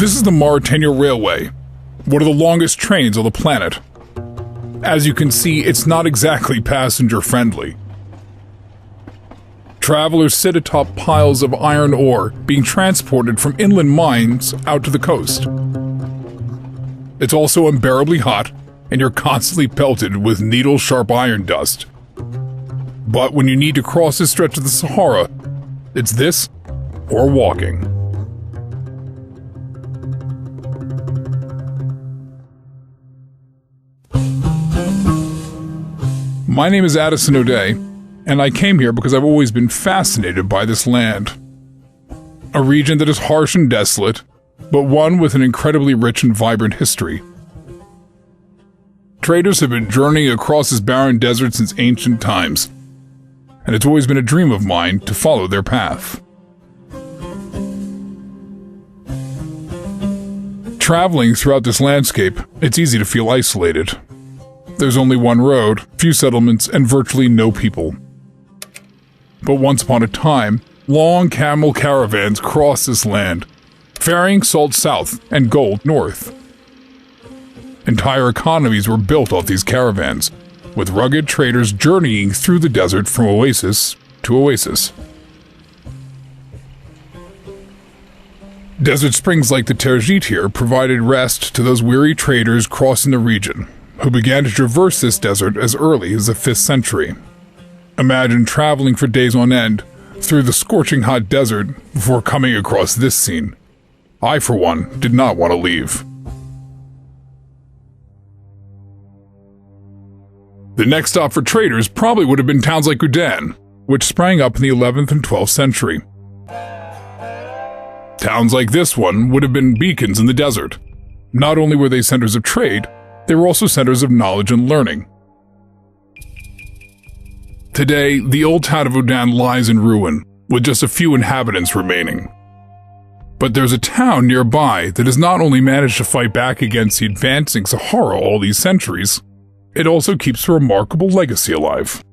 This is the Mauritania Railway, one of the longest trains on the planet. As you can see, it's not exactly passenger-friendly. Travelers sit atop piles of iron ore being transported from inland mines out to the coast. It's also unbearably hot, and you're constantly pelted with needle-sharp iron dust. But when you need to cross this stretch of the Sahara, it's this or walking. My name is Addison O'Day, and I came here because I've always been fascinated by this land. A region that is harsh and desolate, but one with an incredibly rich and vibrant history. Traders have been journeying across this barren desert since ancient times, and it's always been a dream of mine to follow their path. Traveling throughout this landscape, it's easy to feel isolated. There's only one road, few settlements, and virtually no people. But once upon a time, long camel caravans crossed this land, ferrying salt south and gold north. Entire economies were built off these caravans, with rugged traders journeying through the desert from oasis to oasis. Desert springs like the Tergit here provided rest to those weary traders crossing the region, who began to traverse this desert as early as the 5th century. Imagine traveling for days on end through the scorching hot desert before coming across this scene. I, for one, did not want to leave. The next stop for traders probably would have been towns like Goudan, which sprang up in the 11th and 12th century. Towns like this one would have been beacons in the desert. Not only were they centers of trade, they were also centers of knowledge and learning. Today, the old town of Goudan lies in ruin, with just a few inhabitants remaining. But there's a town nearby that has not only managed to fight back against the advancing Sahara all these centuries, it also keeps a remarkable legacy alive.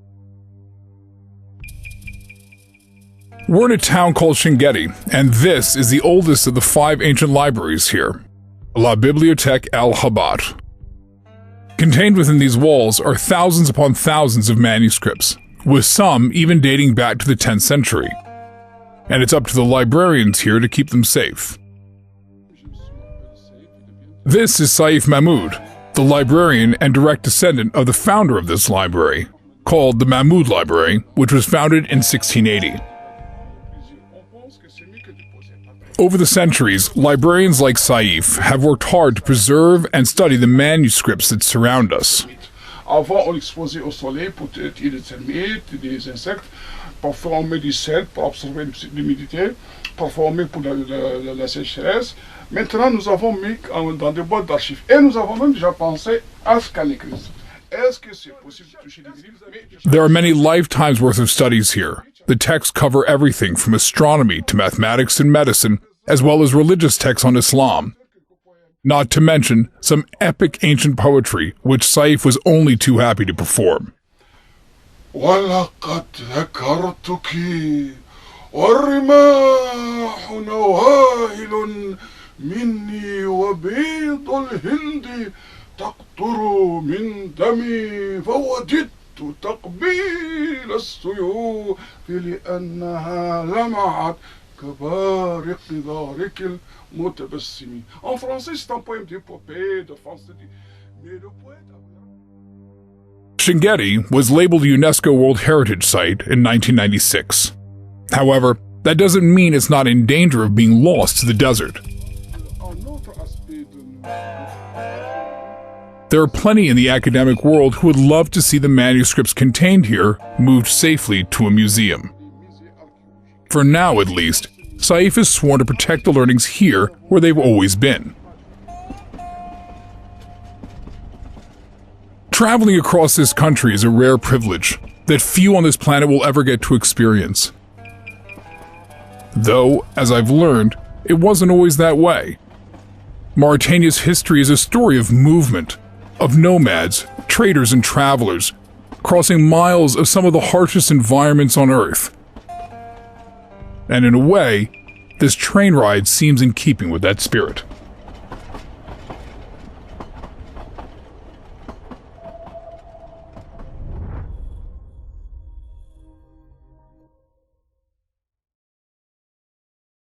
We're in a town called Shengheti, and this is the oldest of the 5 ancient libraries here, La Bibliothèque Al-Habat. Contained within these walls are thousands upon thousands of manuscripts, with some even dating back to the 10th century. And it's up to the librarians here to keep them safe. This is Saif Mahmoud, the librarian and direct descendant of the founder of this library, called the Mahmoud Library, which was founded in 1680. Over the centuries, librarians like Saif have worked hard to preserve and study the manuscripts that surround us. Avant, on l'exposait au soleil pour tirer des termites, des insectes. Parfois, on met du sel pour absorber l'humidité. Parfois, on met pour la sécheresse. Maintenant, nous avons mis dans des boîtes d'archives. Et nous avons même déjà pensé à scanner. Est-ce que c'est possible de toucher des livres? There are many lifetimes worth of studies here. The texts cover everything from astronomy to mathematics and medicine, as well as religious texts on Islam. Not to mention some epic ancient poetry, which Saif was only too happy to perform. وَلَقَدْ ذَكَرْتُكِ وَالرِّمَاحُ نَوَاهِلٌ مِنِّي وَبِيضُ الْهِنْدِ تَقْطُرُ مِنْ دَمِي فَوَدِدتُ تَقْبِيلَ السُّيُوفِ لِأَنَّهَا لَمَعَتْ كبارق ذلك المتبسم. En français, c'est un poème d'épopée, de fantasy. Mais le poète... Shengheti was labeled a UNESCO World Heritage Site in 1996. However, that doesn't mean it's not in danger of being lost to the desert. There are plenty in the academic world who would love to see the manuscripts contained here moved safely to a museum. For now, at least, Saif is sworn to protect the learnings here where they've always been. Traveling across this country is a rare privilege that few on this planet will ever get to experience. Though, as I've learned, it wasn't always that way. Mauritania's history is a story of movement, of nomads, traders, and travelers, crossing miles of some of the harshest environments on Earth. And in a way, this train ride seems in keeping with that spirit.